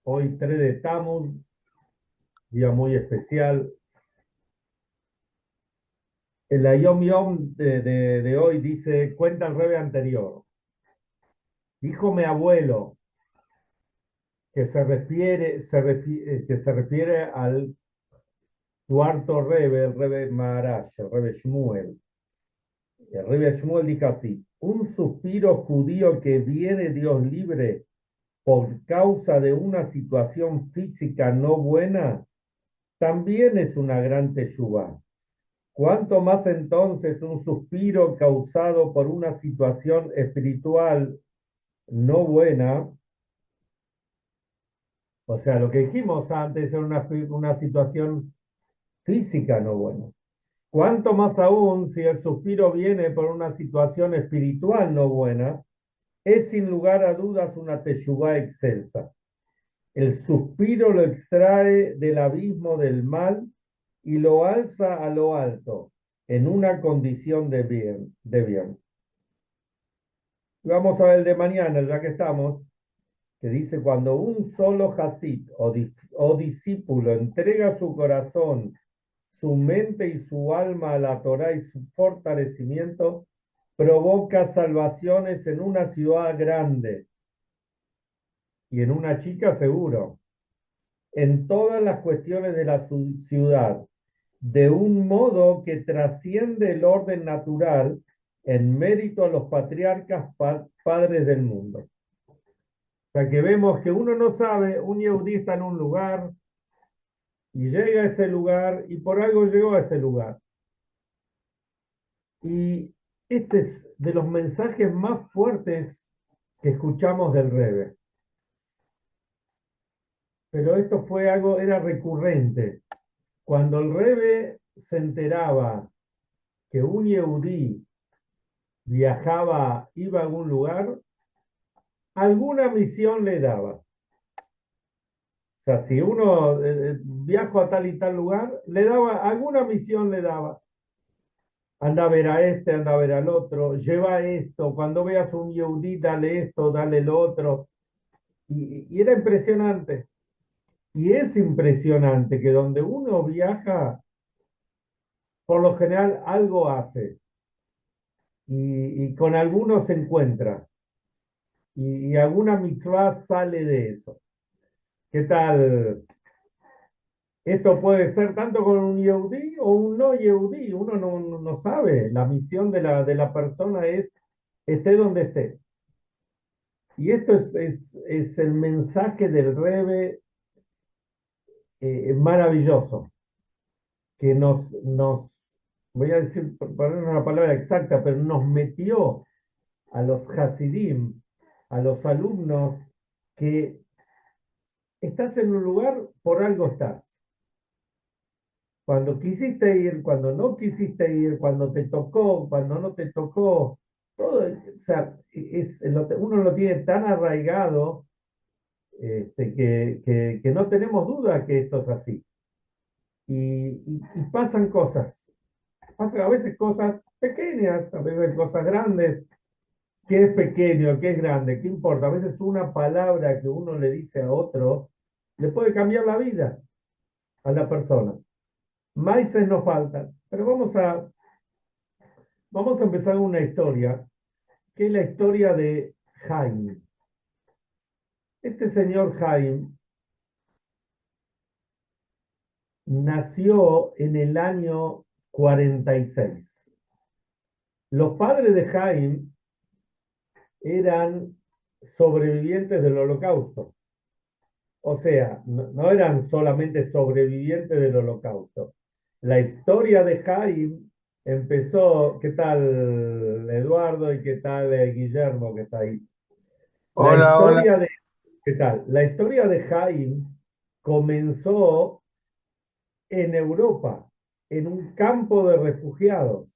Hoy 3 de Tamuz, día muy especial. El Ayom Yom de hoy dice, cuenta el rebe anterior. Dijo mi abuelo, que se refiere al cuarto rebe, el rebe Maharash, el rebe Shmuel. El rebe Shmuel dijo así, un suspiro judío que viene Dios libre por causa de una situación física no buena, también es una gran teshuvá. ¿Cuánto más entonces un suspiro causado por una situación espiritual no buena? O sea, lo que dijimos antes era una situación física no buena. ¿Cuánto más aún si el suspiro viene por una situación espiritual no buena? Es sin lugar a dudas una teshuvá excelsa. El suspiro lo extrae del abismo del mal y lo alza a lo alto, en una condición de bien. Vamos a ver el de mañana, ya que estamos, que dice, cuando un solo Hasid o discípulo entrega su corazón, su mente y su alma a la Torá y su fortalecimiento, provoca salvaciones en una ciudad grande y en una chica seguro, en todas las cuestiones de la ciudad, de un modo que trasciende el orden natural en mérito a los patriarcas padres del mundo. O sea que vemos que uno no sabe, un yehudí está en un lugar y llega a ese lugar y por algo llegó a ese lugar. Y este es de los mensajes más fuertes que escuchamos del Rebbe. Pero esto fue algo, era recurrente. Cuando el Rebbe se enteraba que un yehudí viajaba, iba a algún lugar, alguna misión le daba. O sea, si uno viaja a tal y tal lugar, le daba, alguna misión le daba. Anda a ver a este, anda a ver al otro, lleva esto, cuando veas un Yehudí, dale esto, dale lo otro. Y era impresionante. Y es impresionante que donde uno viaja, por lo general algo hace. Y con algunos se encuentra. Y alguna mitzvah sale de eso. ¿Qué tal? Esto puede ser tanto con un Yehudí o un no Yehudí. Uno no sabe. La misión de la persona es esté donde esté. Y esto es el mensaje del Rebe maravilloso, que voy a decir, poner una palabra exacta, pero nos metió a los Hasidim, a los alumnos, que estás en un lugar, por algo estás. Cuando quisiste ir, cuando no quisiste ir, cuando te tocó, cuando no te tocó, todo, o sea, uno lo tiene tan arraigado que no tenemos duda que esto es así. Y pasan cosas, pasan a veces cosas pequeñas, a veces cosas grandes. ¿Qué es pequeño? ¿Qué es grande? ¿Qué importa? A veces una palabra que uno le dice a otro le puede cambiar la vida a la persona. Maíces nos faltan, pero vamos a empezar una historia, que es la historia de Jaime. Este señor Jaime nació en el año 46. Los padres de Jaime eran sobrevivientes del Holocausto. O sea, no eran solamente sobrevivientes del Holocausto. La historia de Jaime empezó, ¿qué tal Eduardo y qué tal Guillermo que está ahí? La Hola, hola. historia de, ¿qué tal? La historia de Jaime comenzó en Europa, en un campo de refugiados.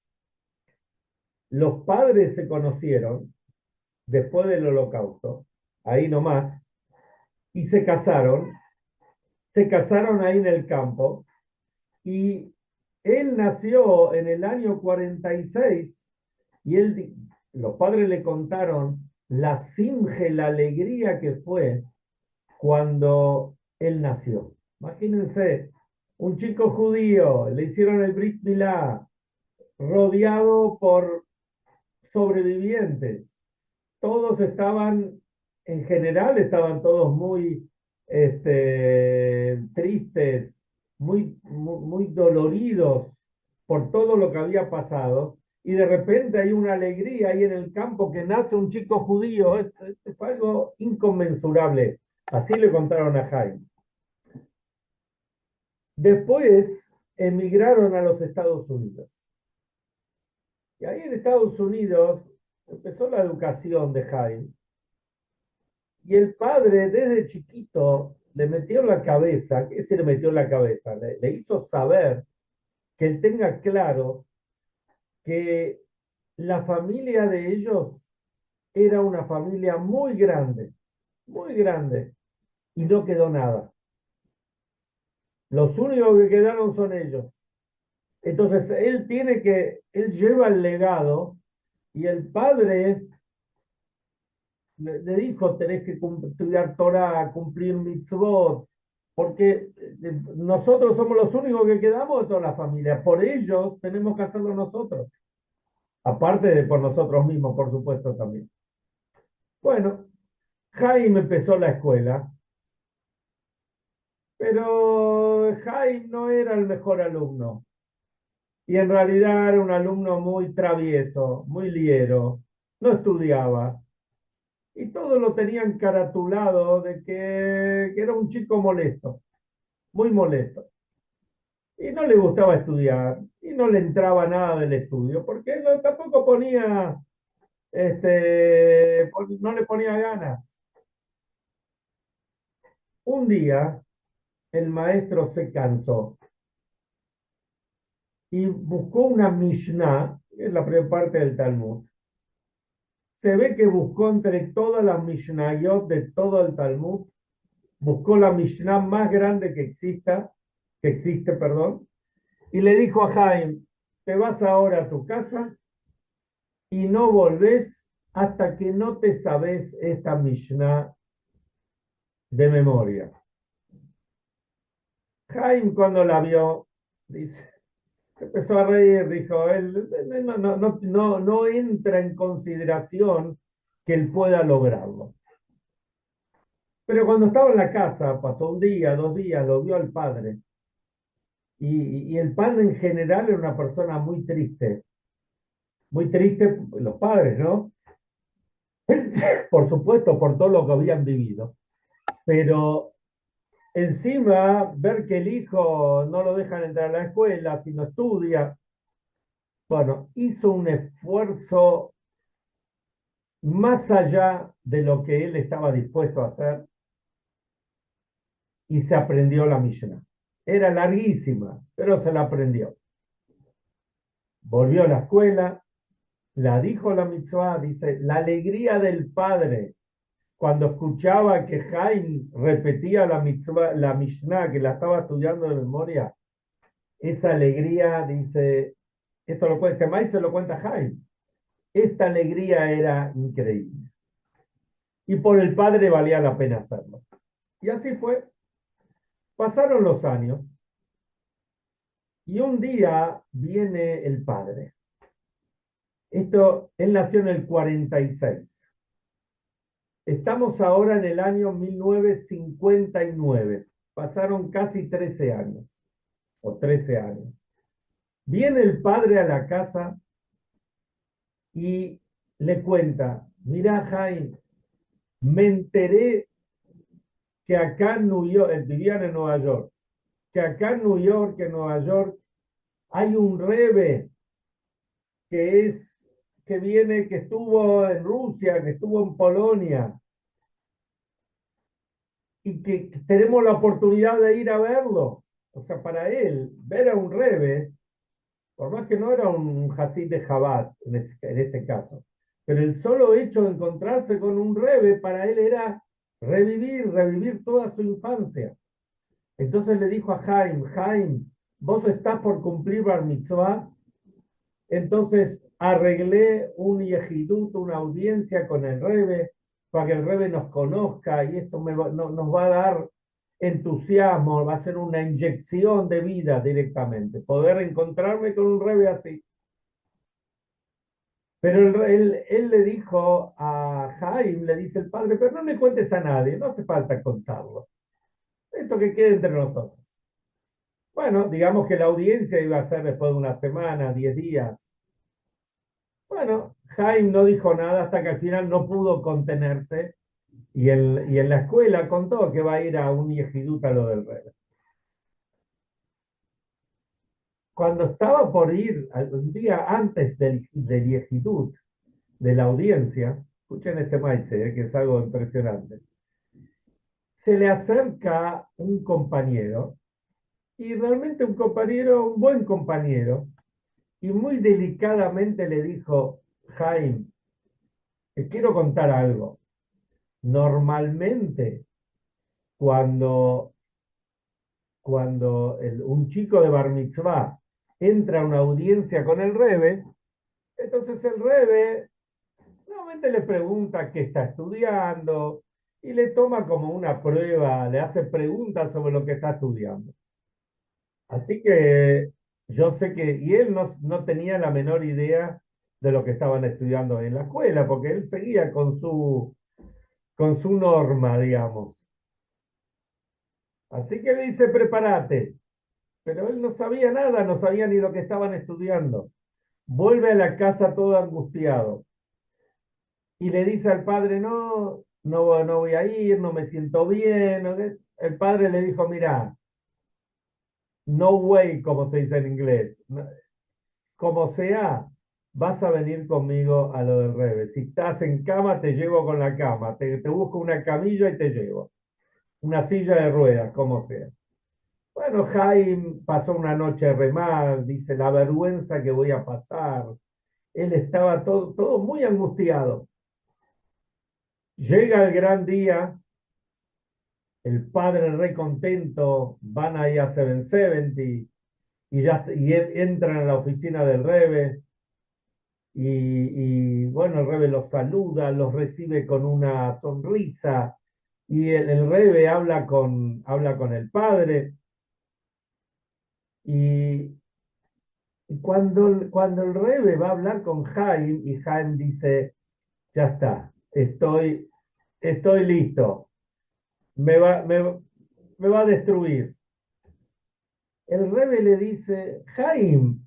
Los padres se conocieron después del Holocausto, ahí nomás, y se casaron ahí en el campo, y él nació en el año 46 y los padres le contaron la simge, la alegría que fue cuando él nació. Imagínense, un chico judío, le hicieron el Brit Milá, rodeado por sobrevivientes. Todos estaban, en general, estaban todos muy tristes, muy doloridos por todo lo que había pasado. Y de repente hay una alegría ahí en el campo que nace un chico judío. Esto fue algo inconmensurable. Así le contaron a Jaime. Después emigraron a los Estados Unidos. Y ahí en Estados Unidos empezó la educación de Jaime. Y el padre desde chiquito le metió en la cabeza, ¿qué se le metió en la cabeza? Le hizo saber que él tenga claro que la familia de ellos era una familia muy grande, y no quedó nada. Los únicos que quedaron son ellos. Entonces él lleva el legado y el padre le dijo, tenés que estudiar Torah, cumplir mitzvot, porque nosotros somos los únicos que quedamos de toda la familia. Por ellos tenemos que hacerlo nosotros. Aparte de por nosotros mismos, por supuesto, también. Bueno, Jaime empezó la escuela, pero Jaime no era el mejor alumno. Y en realidad era un alumno muy travieso, muy liero, no estudiaba. Y todos lo tenían caratulado de que era un chico molesto, muy molesto. Y no le gustaba estudiar, y no le entraba nada del estudio, porque tampoco ponía, no le ponía ganas. Un día, el maestro se cansó y buscó una Mishnah, que es la primera parte del Talmud. Se ve que buscó entre todas las Mishnayot de todo el Talmud, buscó la Mishnah más grande que existe, perdón, y le dijo a Jaime, te vas ahora a tu casa y no volvés hasta que no te sabes esta Mishnah de memoria. Jaime cuando la vio, dice, se empezó a reír, dijo, él no entra en consideración que él pueda lograrlo. Pero cuando estaba en la casa, pasó un día, 2 días, lo vio al padre. Y el padre en general era una persona muy triste los padres, ¿no? Por supuesto, por todo lo que habían vivido. Pero encima, ver que el hijo no lo dejan entrar a la escuela, si no estudia, bueno, hizo un esfuerzo más allá de lo que él estaba dispuesto a hacer y se aprendió la Mishnah. Era larguísima, pero se la aprendió. Volvió a la escuela, la dijo la mitzvah, dice, la alegría del padre cuando escuchaba que Jaime repetía la mitzvah, la Mishnah, que la estaba estudiando de memoria, esa alegría, dice, este maíz se lo cuenta Jaime, esta alegría era increíble. Y por el padre valía la pena hacerlo. Y así fue. Pasaron los años y un día viene el padre. Él nació en el 46. Estamos ahora en el año 1959. Pasaron casi 13 años, o 13 años. Viene el padre a la casa y le cuenta, mirá Jaime, me enteré que acá en New York, vivían en Nueva York, que acá en Nueva York, hay un rebe que estuvo en Rusia, que estuvo en Polonia, y que tenemos la oportunidad de ir a verlo. O sea, para él, ver a un rebe, por más que no era un Hasid de Chabad en este caso, pero el solo hecho de encontrarse con un rebe para él era revivir toda su infancia. Entonces le dijo a Jaime, vos estás por cumplir Bar Mitzvah, entonces arreglé un yehidut, una audiencia con el rebe, para que el Rebbe nos conozca y esto nos va a dar entusiasmo, va a ser una inyección de vida directamente, poder encontrarme con un Rebbe así. Pero él le dijo a Jaime, le dice el padre, pero no le cuentes a nadie, no hace falta contarlo. Esto que quede entre nosotros. Bueno, digamos que la audiencia iba a ser después de una semana, 10 días. Bueno, Jaime no dijo nada hasta que al final no pudo contenerse y en la escuela contó que va a ir a un yejidut a lo del rey. Cuando estaba por ir, un día antes del yejidut, de la audiencia, escuchen este maíz, que es algo impresionante, se le acerca un compañero, y realmente un compañero, un buen compañero, y muy delicadamente le dijo, Jaime, te quiero contar algo. Normalmente, cuando, un chico de Bar Mitzvah entra a una audiencia con el Rebe, entonces el Rebe normalmente le pregunta qué está estudiando y le toma como una prueba, le hace preguntas sobre lo que está estudiando. Así que yo sé que, y él no tenía la menor idea de lo que estaban estudiando en la escuela, porque él seguía con su norma, digamos. Así que le dice, prepárate. Pero él no sabía nada, no sabía ni lo que estaban estudiando. Vuelve a la casa todo angustiado y le dice al padre, no voy a ir, no me siento bien. El padre le dijo, mira, no way, como se dice en inglés. Como sea, vas a venir conmigo a lo del Rebe. Si estás en cama, te llevo con la cama. Te busco una camilla y te llevo. Una silla de ruedas, como sea. Bueno, Jaime pasó una noche re mal, dice, la vergüenza que voy a pasar. Él estaba todo muy angustiado. Llega el gran día, el padre re contento, van ahí a 770 y entran a la oficina del Rebe. Y bueno, el Rebe los saluda, los recibe con una sonrisa y el Rebe habla con el padre y cuando el Rebe va a hablar con Jaime y Jaime dice, ya está, estoy listo, me va a destruir. El Rebe le dice, Jaime,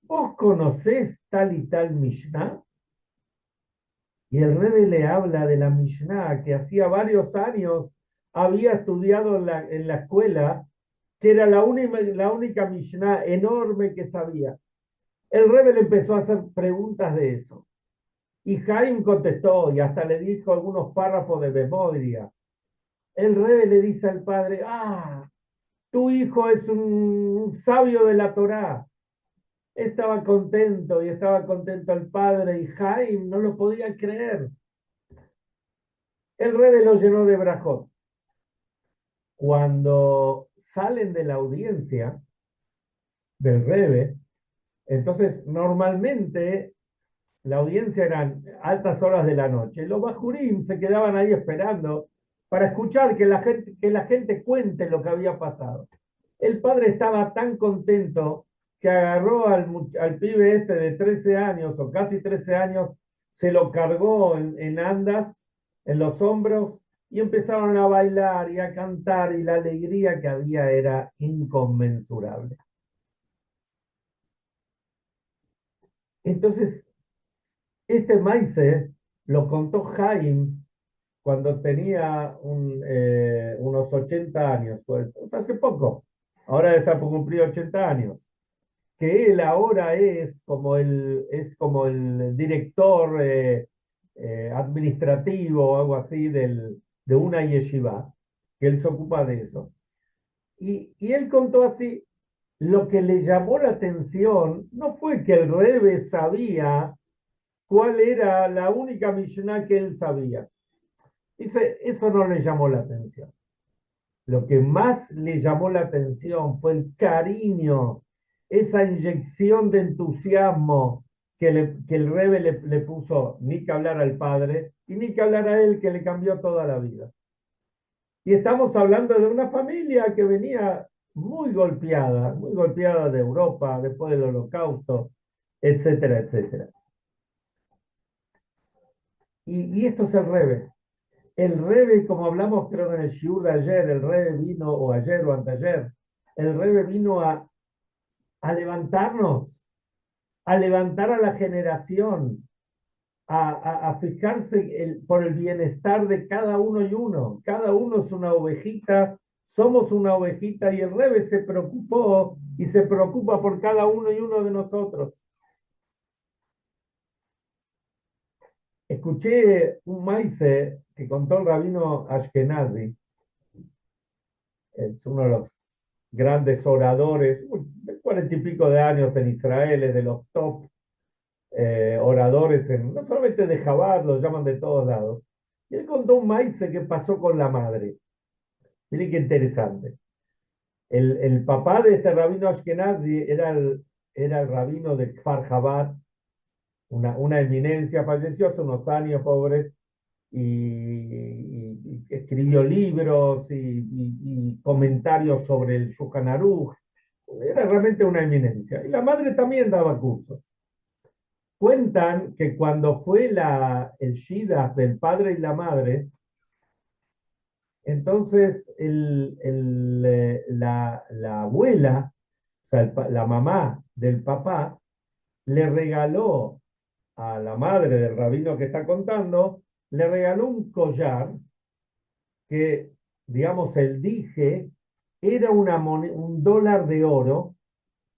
¿vos conocés tal y tal Mishnah? Y el Rebbe le habla de la Mishnah, que hacía varios años había estudiado en la escuela, que era la única Mishnah enorme que sabía. El Rebbe le empezó a hacer preguntas de eso. Y Jaime contestó y hasta le dijo algunos párrafos de memoria. El Rebbe le dice al padre, tu hijo es un sabio de la Torá. Estaba contento y estaba contento el padre y Jaime no lo podía creer. El Rebbe lo llenó de brajot. Cuando salen de la audiencia del Rebbe, entonces normalmente la audiencia eran altas horas de la noche. Los bajurim se quedaban ahí esperando para escuchar que la gente cuente lo que había pasado. El padre estaba tan contento que agarró al pibe este de 13 años o casi 13 años, se lo cargó en andas, en los hombros, y empezaron a bailar y a cantar, y la alegría que había era inconmensurable. Entonces, este Maise lo contó Jaime cuando tenía unos 80 años, pues, o sea, hace poco. Ahora está por cumplir 80 años. Que él ahora es como el director administrativo o algo así de una yeshiva, que él se ocupa de eso. Y él contó así, lo que le llamó la atención no fue que el Rebbe sabía cuál era la única Mishnah que él sabía. Dice, eso no le llamó la atención. Lo que más le llamó la atención fue el cariño, esa inyección de entusiasmo que el Rebbe le puso, ni que hablar al padre, Y ni que hablar a él que le cambió toda la vida. Y estamos hablando de una familia que venía muy golpeada de Europa después del Holocausto, etcétera, etcétera. Y esto es el Rebe. El Rebe, como hablamos creo en el Shiur de ayer, el Rebe vino, o ayer o anteayer, el Rebe vino a levantarnos, a levantar a la generación, a fijarse por el bienestar de cada uno y uno. Cada uno es una ovejita, somos una ovejita y el Rebe se preocupó y se preocupa por cada uno y uno de nosotros. Escuché un maíz que contó el rabino Ashkenazi, es uno de los grandes oradores, de 40 y pico de años en Israel, es de los top oradores, no solamente de Chabad, los llaman de todos lados. Y él contó un maíz que pasó con la madre. Miren qué interesante. El papá de este rabino Ashkenazi era el rabino de Kfar Chabad, una eminencia, falleció hace unos años, pobre, y escribió libros y comentarios sobre el Shulchan Aruch. Era realmente una eminencia. Y la madre también daba cursos. Cuentan que cuando fue el Shidduch del padre y la madre, entonces la abuela, o sea, la mamá del papá, le regaló a la madre del rabino que está contando, le regaló un collar que, digamos, el dije era un dólar de oro,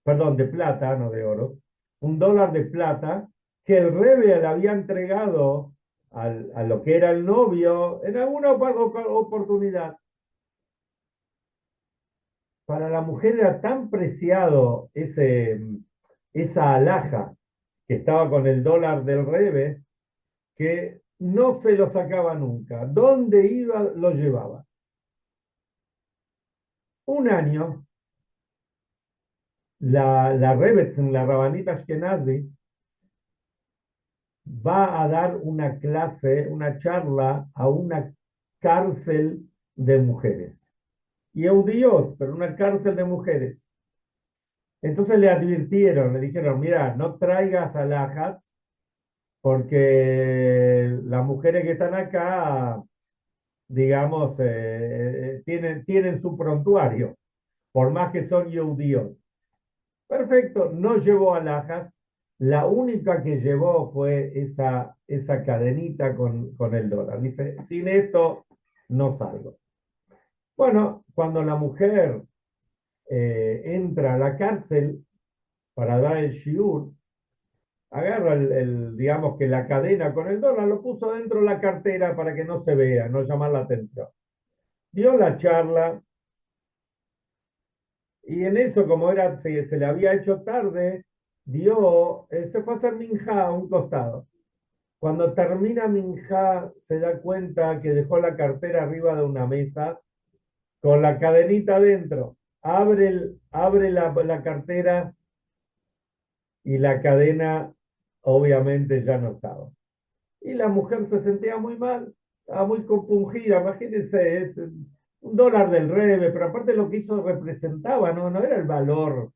perdón, de plata, no de oro, un dólar de plata que el Rebbe le había entregado a lo que era el novio en alguna oportunidad. Para la mujer era tan preciado esa alhaja que estaba con el dólar del Rebbe que no se lo sacaba nunca. Donde iba, lo llevaba. Un año, la Rebbetzin, la Rabanita Ashkenazi, va a dar una clase, una charla a una cárcel de mujeres. Y Eudiot, pero una cárcel de mujeres. Entonces le advirtieron, le dijeron, mira, no traigas alhajas porque las mujeres que están acá, digamos, tienen su prontuario, por más que son Eudiot. Perfecto, no llevó alhajas. La única que llevó fue esa cadenita con el dólar. Dice, sin esto no salgo. Bueno, cuando la mujer entra a la cárcel para dar el shiur, agarra digamos que la cadena con el dólar, lo puso dentro de la cartera para que no se vea, no llamar la atención. Dio la charla y en eso, como se le había hecho tarde, se fue a hacer minjá a un costado. Cuando termina minjá, se da cuenta que dejó la cartera arriba de una mesa con la cadenita adentro. Abre la cartera y la cadena obviamente ya no estaba. Y la mujer se sentía muy mal, estaba muy compungida. Imagínense, es un dólar del Rebe, pero aparte lo que eso representaba, no era el valor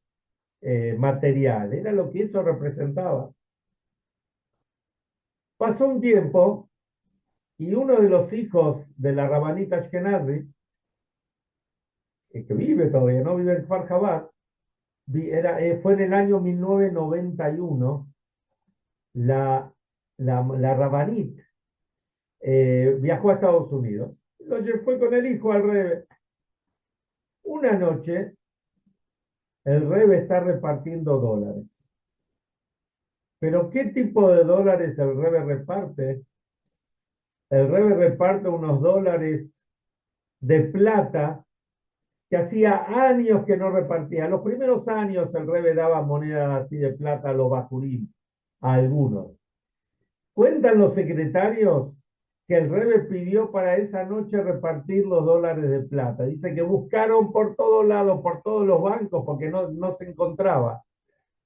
material, era lo que eso representaba. Pasó un tiempo y uno de los hijos de la Rabanita Ashkenazi, que vive todavía, no vive en Kfar Chabad, fue en el año 1991, la Rabanit viajó a Estados Unidos. Fue con el hijo al Rebe. Una noche, el Rebe está repartiendo dólares. Pero ¿qué tipo de dólares el Rebe reparte? El Rebe reparte unos dólares de plata que hacía años que no repartía. Los primeros años el Rebe daba monedas así de plata a los bajurín, a algunos. Cuentan los secretarios que el Rebe pidió para esa noche repartir los dólares de plata. Dice que buscaron por todos lados, por todos los bancos, porque no se encontraba.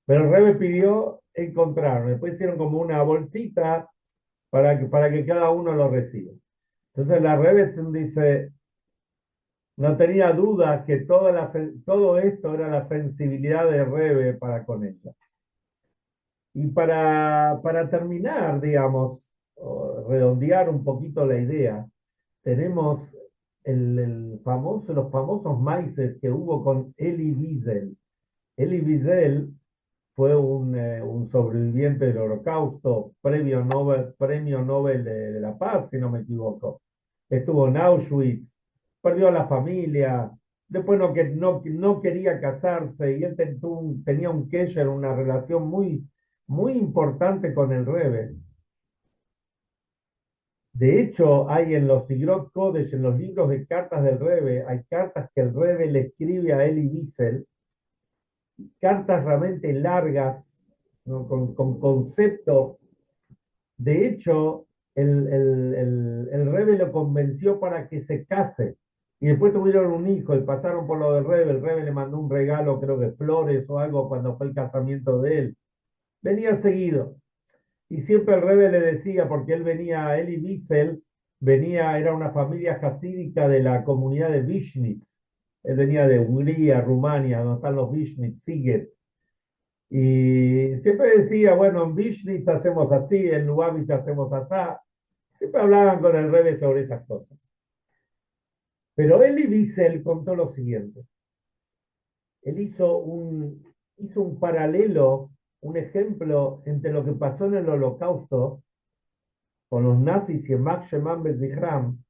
Pero el Rebe pidió, encontraron. Después hicieron como una bolsita para que cada uno lo reciba. Entonces la Rebbetzin dice, no tenía duda que todo esto era la sensibilidad de Rebbe para con ella. Y para terminar, digamos, o redondear un poquito la idea, tenemos los famosos maices que hubo con Elie Wiesel. Elie Wiesel fue un sobreviviente del Holocausto, premio Nobel de la Paz, si no me equivoco. Estuvo en Auschwitz, perdió a la familia, después no quería casarse y él tenía un kesher, una relación muy importante con el Rebbe. De hecho, hay en los Igrot Kodesh, en los libros de cartas del Rebbe, hay cartas que el Rebbe le escribe a Elie Wiesel, cartas realmente largas, ¿no? Con conceptos. De hecho, el Rebbe lo convenció para que se case. Y después tuvieron un hijo y pasaron por lo del Rebbe. El Rebbe le mandó un regalo, creo que flores o algo, cuando fue el casamiento de él. Venía seguido. Y siempre el Rebbe le decía, porque él venía, él y Wiesel, era una familia jasídica de la comunidad de Vishnitz. Él venía de Hungría, Rumania, donde están los Vishnitz, Siget. Y siempre decía, bueno, en Vishnitz hacemos así, en Lubavitch hacemos así. Siempre hablaban con el Rebbe sobre esas cosas. Pero Elie Wiesel contó lo siguiente. Él hizo un paralelo, un ejemplo entre lo que pasó en el Holocausto con los nazis y Mak Sheman Bezichram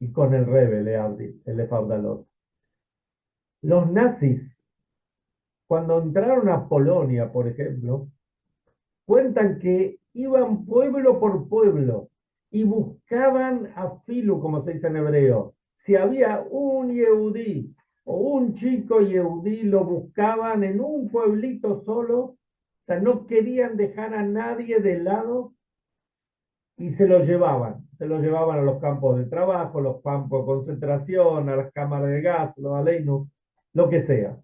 y con el Rebbe, el Lefabdalot. Los nazis, cuando entraron a Polonia, por ejemplo, cuentan que iban pueblo por pueblo y buscaban a Filu, como se dice en hebreo. Si había un Yehudí o un chico Yehudí, lo buscaban en un pueblito solo, o sea, no querían dejar a nadie de lado y se lo llevaban. Se lo llevaban a los campos de trabajo, los campos de concentración, a las cámaras de gas, los aleinos, lo que sea.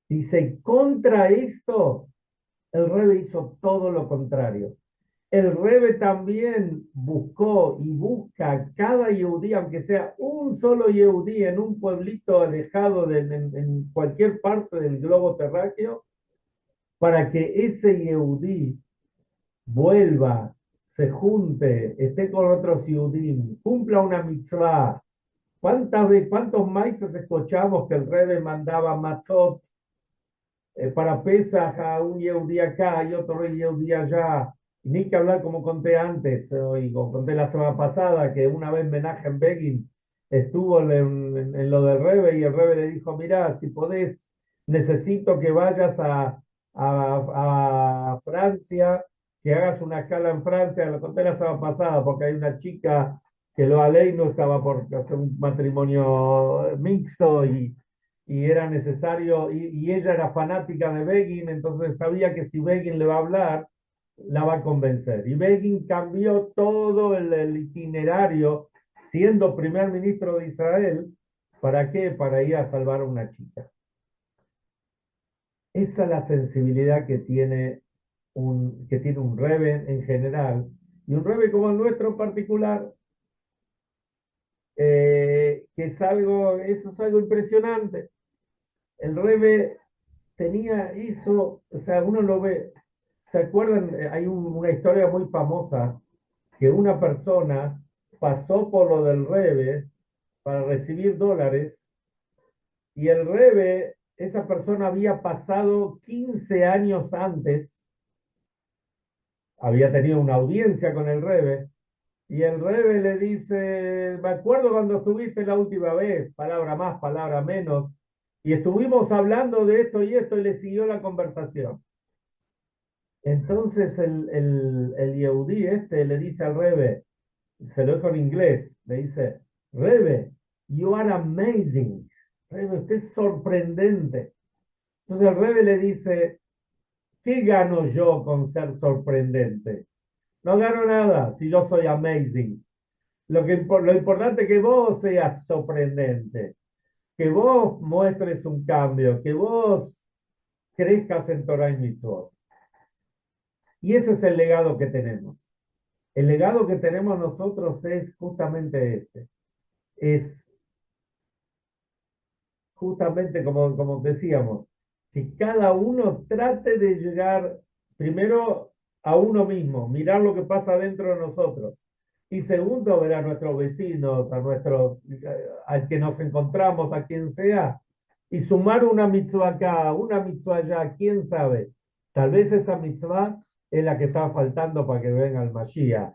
Dice, contra esto, el Rebbe hizo todo lo contrario. El Rebbe también buscó y busca cada yehudí, aunque sea un solo yehudí en un pueblito alejado en cualquier parte del globo terráqueo, para que ese yehudí vuelva, se junte, esté con otros yehudim, cumpla una mitzvah. ¿Cuántos maíces escuchamos que el Rebbe mandaba matzot para Pesaj a un yehudí acá y otro yehudí allá? Ni que hablar, como conté antes, o conté la semana pasada, que una vez Menachem Begin estuvo en lo del Rebbe y el Rebbe le dijo, mirá, si podés, necesito que vayas a Francia, que hagas una escala en Francia. Lo conté la semana pasada porque hay una chica que lo no estaba por hacer un matrimonio mixto y era necesario, y ella era fanática de Begin, entonces sabía que si Begin le va a hablar, la va a convencer. Y Begin cambió todo el itinerario, siendo primer ministro de Israel. ¿Para qué? Para ir a salvar a una chica. Esa es la sensibilidad que tiene un Rebbe en general, y un Rebbe como el nuestro en particular, que eso es algo impresionante. El Rebbe tenía eso, o sea, uno lo ve. ¿Se acuerdan? Hay una historia muy famosa que una persona pasó por lo del Rebbe para recibir dólares y el Rebbe, esa persona había pasado 15 años antes, había tenido una audiencia con el Rebbe y el Rebbe le dice, me acuerdo cuando estuviste la última vez, palabra más, palabra menos, y estuvimos hablando de esto y esto y le siguió la conversación. Entonces el Yehudí le dice al Rebbe, se lo dijo en inglés, le dice, Rebbe, you are amazing. Rebbe, usted es sorprendente. Entonces el Rebbe le dice, ¿qué gano yo con ser sorprendente? No gano nada si yo soy amazing. Lo importante es que vos seas sorprendente, que vos muestres un cambio, que vos crezcas en Torah y Mitzvot. Y ese es el legado que tenemos. El legado que tenemos nosotros es justamente este. Es justamente como decíamos, que cada uno trate de llegar primero a uno mismo, mirar lo que pasa dentro de nosotros. Y segundo, ver a nuestros vecinos, al que nos encontramos, a quien sea, y sumar una mitzvah acá, una mitzvah allá, quién sabe. Tal vez esa mitzvah es la que está faltando para que venga el Mashiach,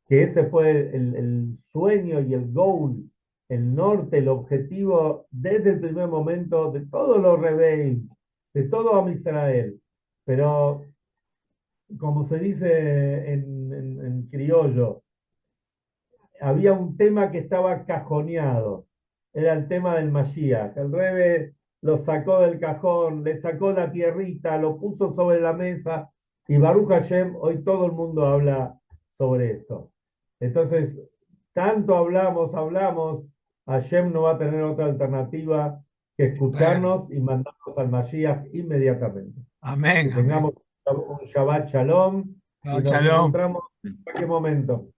que ese fue el sueño y el goal, el norte, el objetivo desde el primer momento de todos los rebeldes, de todo Am Israel. Pero como se dice en criollo, había un tema que estaba cajoneado, era el tema del Mashiach. El Rebe lo sacó del cajón, le sacó la tierrita, lo puso sobre la mesa y Baruch Hashem, hoy todo el mundo habla sobre esto. Entonces, tanto hablamos, Hashem no va a tener otra alternativa que Bueno, escucharnos y mandarnos al Mashiach inmediatamente. Que amén, amén. tengamos un Shabbat Shalom y Shabbat nos shalom. encontramos en cualquier momento.